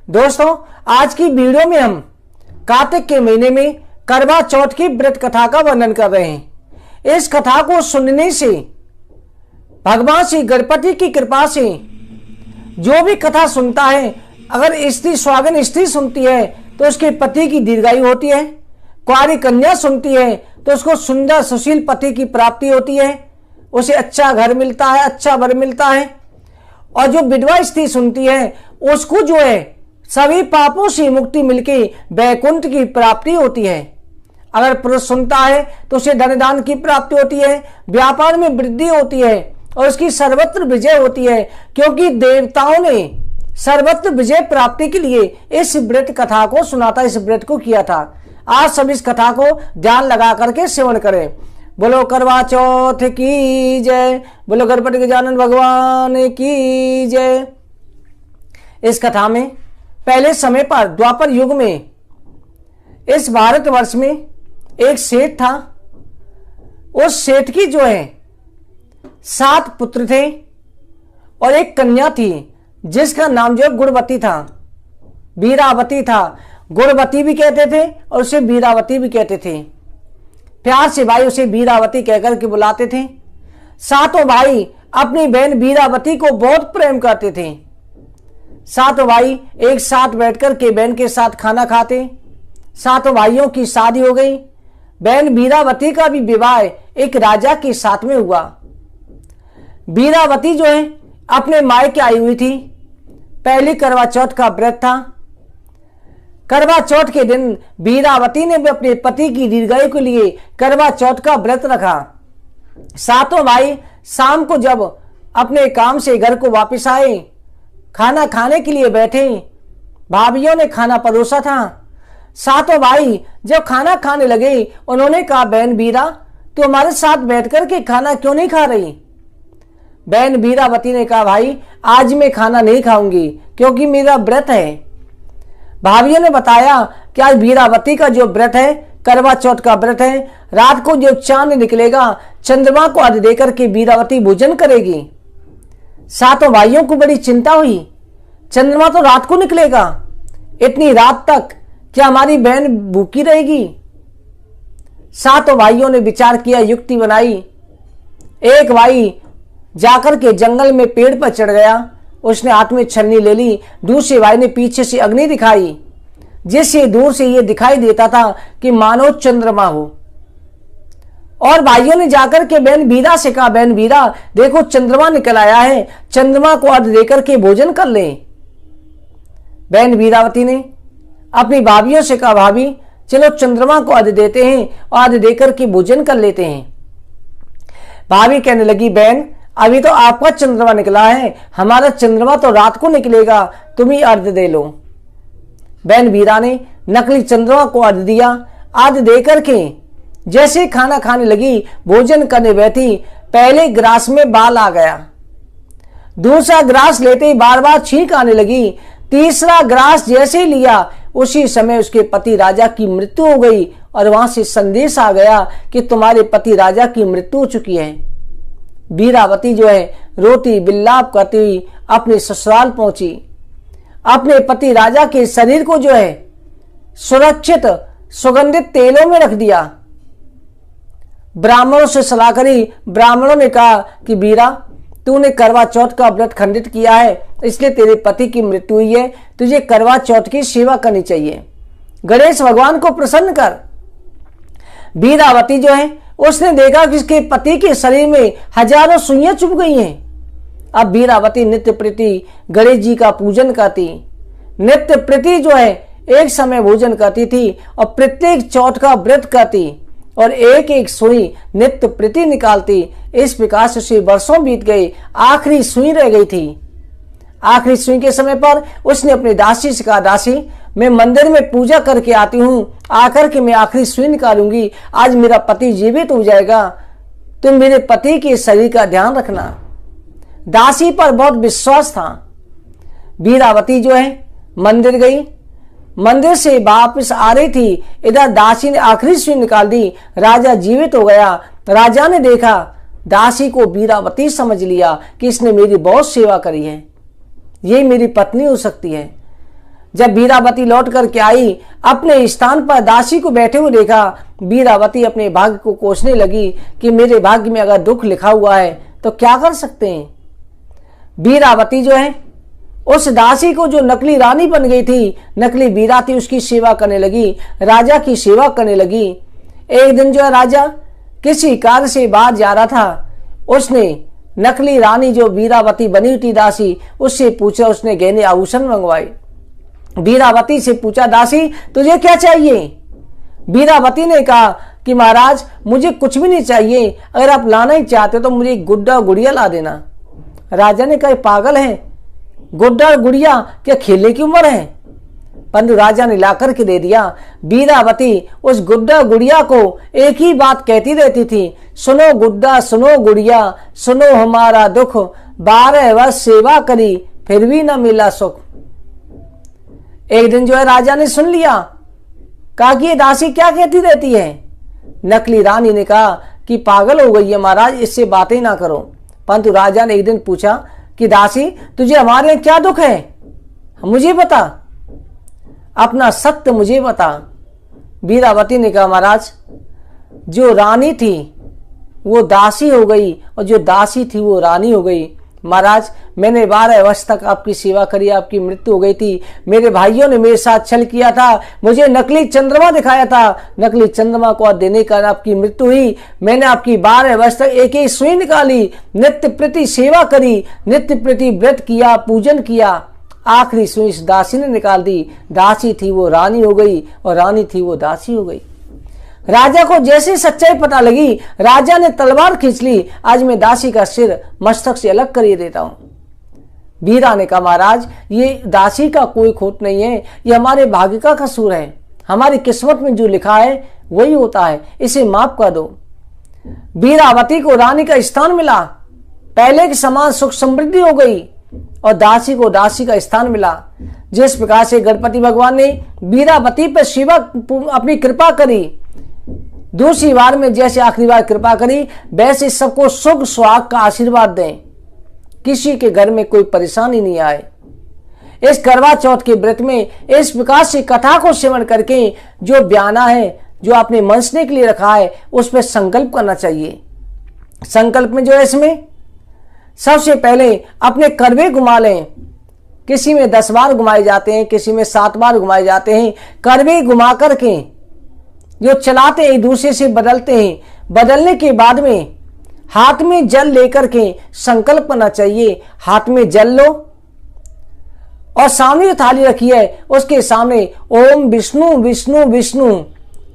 दोस्तों, आज की वीडियो में हम कार्तिक के महीने में करवा चौथ की व्रत कथा का वर्णन कर रहे हैं। इस कथा को सुनने से भगवान श्री गणपति की कृपा से जो भी कथा सुनता है, अगर स्त्री सुहागन स्त्री सुनती है तो उसके पति की दीर्घायु होती है, कुंवारी कन्या सुनती है तो उसको सुंदर सुशील पति की प्राप्ति होती है, उसे अच्छा घर मिलता है, अच्छा वर मिलता है। और जो विधवा स्त्री सुनती है उसको जो है सभी पापों से मुक्ति मिलके वैकुंठ की प्राप्ति होती है। अगर पुरुष सुनता है तो उसे धन दान की प्राप्ति होती है, व्यापार में वृद्धि होती है और उसकी सर्वत्र विजय होती है, क्योंकि देवताओं ने सर्वत्र विजय प्राप्ति के लिए इस व्रत कथा को सुना था, इस व्रत को किया था। आज सब इस कथा को ध्यान लगा करके सेवन करें। बोलो करवा चौथ की जय, बोलो गणपति गजानन भगवान की जय। इस कथा में पहले समय पर द्वापर युग में इस भारतवर्ष में एक सेठ था। उस सेठ की जो है 7 पुत्र थे और एक कन्या थी जिसका नाम जो है गुणवती था, वीरावती था। गुणवती भी कहते थे और उसे वीरावती भी कहते थे। प्यार से भाई उसे वीरावती कहकर के बुलाते थे। सातों भाई अपनी बहन वीरावती को बहुत प्रेम करते थे। सातों भाई एक साथ बैठकर के बहन के साथ खाना खाते। सातों भाइयों की शादी हो गई। बहन वीरावती का भी विवाह एक राजा के साथ में हुआ। वीरावती जो है अपने मायके आई हुई थी। पहली करवा चौथ का व्रत था। करवा चौथ के दिन वीरावती ने भी अपने पति की दीर्घायु के लिए करवा चौथ का व्रत रखा। सातों भाई शाम को जब अपने काम से घर को वापस आए, खाना खाने के लिए बैठे, भाभियों ने खाना परोसा था। सातों भाई जब खाना खाने लगे, उन्होंने कहा, बहन वीरा, तू हमारे साथ बैठकर के खाना क्यों नहीं खा रही? बहन वीरावती ने कहा, भाई आज मैं खाना नहीं खाऊंगी क्योंकि मेरा व्रत है। भाभियों ने बताया कि आज वीरावती का जो व्रत है, करवा चौथ का व्रत है, रात को जो चांद निकलेगा, चंद्रमा को अर्घ्य देकर के वीरावती भोजन करेगी। सातों भाइयों को बड़ी चिंता हुई, चंद्रमा तो रात को निकलेगा, इतनी रात तक क्या हमारी बहन भूखी रहेगी? सातों भाइयों ने विचार किया, युक्ति बनाई। एक भाई जाकर के जंगल में पेड़ पर चढ़ गया, उसने हाथ में छन्नी ले ली। दूसरे भाई ने पीछे से अग्नि दिखाई, जिससे दूर से यह दिखाई देता था कि मानो चंद्रमा हो। और भाइयों ने जाकर के बहन वीरा से कहा, बहन वीरा देखो चंद्रमा निकल आया है, चंद्रमा को अर्घ्य देकर के भोजन कर ले। बहन वीरावती ने अपनी भाभियों से कहा, भाभी चलो चंद्रमा को अर्घ्य देते हैं और अर्घ्य देकर के भोजन कर लेते हैं। भाभी कहने लगी, बहन अभी तो आपका चंद्रमा निकला है, हमारा चंद्रमा तो रात को निकलेगा, तुम ही अर्घ्य दे लो। बहन वीरा ने नकली चंद्रमा को अर्घ्य दिया। अर्घ्य देकर के जैसे खाना खाने लगी, भोजन करने बैठी, पहले ग्रास में बाल आ गया। दूसरा ग्रास लेते ही बार बार छींक आने लगी। तीसरा ग्रास जैसे लिया, उसी समय उसके पति राजा की मृत्यु हो गई और वहां से संदेश आ गया कि तुम्हारे पति राजा की मृत्यु हो चुकी है। वीरावती जो है रोती बिल्लाप करती हुई अपने ससुराल पहुंची। अपने पति राजा के शरीर को जो है सुरक्षित सुगंधित तेलों में रख दिया। ब्राह्मणों से सलाह करी। ब्राह्मणों ने कहा कि वीरा, तूने करवा चौथ का व्रत खंडित किया है, इसलिए तेरे पति की मृत्यु हुई है, तुझे करवा चौथ की सेवा करनी चाहिए। गणेश भगवान को प्रसन्न कर। वीरावती जो है उसने देखा कि उसके पति के शरीर में हजारों सुइयां चुभ गई हैं। अब वीरावती नित्य प्रति गणेश जी का पूजन करती, नित्य प्रति जो है एक समय भोजन करती थी और प्रत्येक चौथ का व्रत करती और एक एक सुई नित्य प्रति निकालती। इस प्रकार से उसे वर्षों बीत गए, आखिरी सुई रह गई थी। आखिरी सुई के समय पर उसने अपनी दासी से कहा, दासी मैं मंदिर में पूजा करके आती हूँ, आकर के मैं आखिरी सुई निकालूंगी, आज मेरा पति जीवित हो जाएगा, तुम मेरे पति के शरीर का ध्यान रखना। दासी पर बहुत विश्वास था। वीरावती जो है मंदिर गई, मंदिर से वापस आ रही थी, इधर दासी ने आखिरी सुई निकाल दी, राजा जीवित हो गया। राजा ने देखा, दासी को वीरावती समझ लिया कि इसने मेरी बहुत सेवा करी है, ये मेरी पत्नी हो सकती है। जब वीरावती लौट करके आई, अपने स्थान पर दासी को बैठे हुए देखा। वीरावती अपने भाग्य को कोसने लगी कि मेरे भाग्य में अगर दुख लिखा हुआ है तो क्या कर सकते हैं। वीरावती जो है उस दासी को, जो नकली रानी बन गई थी, नकली वीरा थी, उसकी सेवा करने लगी, राजा की सेवा करने लगी। एक दिन जो है राजा किसी कार्य से बाहर जा रहा था। उसने नकली रानी जो वीरावती बनी हुई थी दासी, उससे पूछा, उसने गहने आभूषण मंगवाए। वीरावती से पूछा, दासी तुझे क्या चाहिए? वीरावती ने कहा कि महाराज मुझे कुछ भी नहीं चाहिए, अगर आप लाना ही चाहते तो मुझे गुड्डा गुड़िया ला देना। राजा ने कहा पागल है, गुड्डा गुड़िया क्या खेलने की उम्र है? परंतु राजा ने ला करके दे दिया। वीरावती उस गुड्डा गुड़िया को एक ही बात कहती रहती थी, सुनो गुड्डा सुनो गुड़िया, सुनो हमारा दुख, 12 वर्ष सेवा करी फिर भी न मिला सुख। एक दिन जो है राजा ने सुन लिया, कहा कि ये दासी क्या कहती रहती है। नकली रानी ने कहा कि पागल हो गई है महाराज, इससे बातें ना करो। परंतु राजा ने एक दिन पूछा कि दासी तुझे हमारे यहाँ क्या दुख है, मुझे बता, अपना सत्य मुझे बता। वीरावती ने कहा महाराज जो रानी थी वो दासी हो गई और जो दासी थी वो रानी हो गई। महाराज मैंने 12 वर्ष तक आपकी सेवा करी, आपकी मृत्यु हो गई थी। मेरे भाइयों ने मेरे साथ छल किया था, मुझे नकली चंद्रमा दिखाया था, नकली चंद्रमा को देने का आपकी मृत्यु हुई। मैंने आपकी 12 वर्ष तक एक ही सुई निकाली, नित्य प्रति सेवा करी, नित्य प्रति व्रत किया, पूजन किया, आखिरी सुई इस दासी ने निकाल दी। दासी थी वो रानी हो गई और रानी थी वो दासी हो गई। राजा को जैसे सच्चाई पता लगी, राजा ने तलवार खींच ली, आज मैं दासी का सिर मस्तक से अलग कर देता हूं। वीरा ने कहा महाराज ये दासी का कोई खोट नहीं है, ये हमारे भाग्य का कसूर है, हमारी किस्मत में जो लिखा है वही होता है, इसे माफ कर दो। वीरावती को रानी का स्थान मिला, पहले के समान सुख समृद्धि हो गई और दासी को दासी का स्थान मिला। जिस प्रकार से गणपति भगवान ने वीरावती पर शिवा अपनी कृपा करी, दूसरी बार में जैसे आखिरी बार कृपा करी, वैसे सबको सुख सुहाग का आशीर्वाद दें, किसी के घर में कोई परेशानी नहीं आए। इस करवा चौथ के व्रत में इस प्रकार से कथा को श्रवण करके जो बयाना है, जो आपने मनसने के लिए रखा है, उस पर संकल्प करना चाहिए। संकल्प में जो है इसमें सबसे पहले अपने करवे घुमा लें। किसी में 10 बार घुमाए जाते हैं, किसी में 7 बार घुमाए जाते हैं। करवे घुमा करके जो चलाते हैं, एक दूसरे से बदलते हैं। बदलने के बाद में हाथ में जल लेकर के संकल्प करना चाहिए। हाथ में जल लो और सामने जो थाली रखी है उसके सामने ओम विष्णु विष्णु विष्णु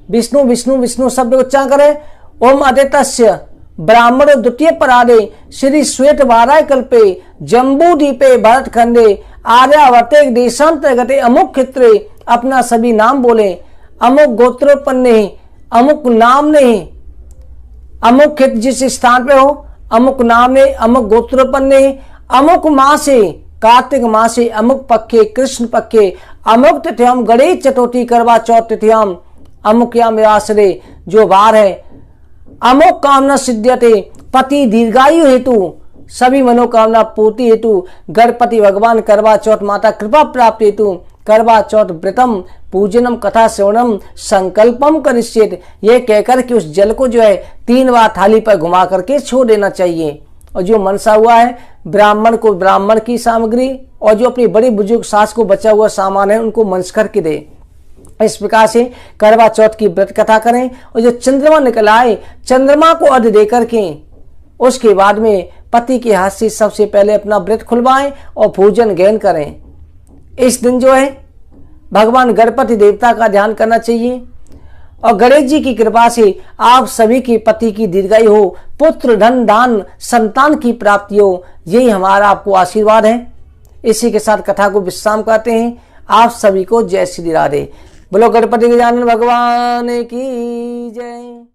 विष्णु विष्णु विष्णु शब्द उच्चारण करें। ओम आदित्य ब्राह्मण द्वितीय परादे श्री श्वेत वाराय कल्पे जम्बू दीपे भरत खंडे आर्यावर्ते देशांतर्गते अमुक क्षेत्रे। अपना सभी नाम बोले, अमुक गोत्रोत्पन्ने, अमुक नाम ने, अमुक क्षेत्र जिस स्थान पे हो, अमुक नाम ने, अमुक गोत्रोत्पन्ने, अमुक मासे कार्तिक मासे अमुक पक्के कृष्ण पक्के अमुक तिथ्याम गणेश चतुर्थी करवा चौथ तिथ्याम अमुक्याम आश्रय। जो वार है अमुक कामना सिद्ध्यते पति दीर्घायु हेतु, सभी मनोकामना पूर्ति हेतु गणपति भगवान करवा चौथ माता कृपा प्राप्ति हेतु करवा चौथ व्रतम पूजनम कथा श्रवणम संकल्पम करिष्येत। यह कहकर कि उस जल को जो है 3 बार थाली पर घुमा करके छोड़ देना चाहिए। और जो मनसा हुआ है ब्राह्मण को ब्राह्मण की सामग्री और जो अपनी बड़ी बुजुर्ग सास को बचा हुआ सामान है उनको मंस करके दे। इस प्रकार से करवा चौथ की व्रत कथा करें और जो चंद्रमा निकल आए चंद्रमा को अर्घ्य दे करके उसके बाद में पति के हाथ से सबसे पहले अपना व्रत खुलवाएं और भोजन ग्रहण करें। इस दिन जो है भगवान गणपति देवता का ध्यान करना चाहिए और गणेश जी की कृपा से आप सभी के पति की दीर्घायु हो, पुत्र धन दान संतान की प्राप्ति हो, यही हमारा आपको आशीर्वाद है। इसी के साथ कथा को विश्राम करते हैं। आप सभी को जय श्री राधे। बोलो गणपति गजानन भगवान की जय।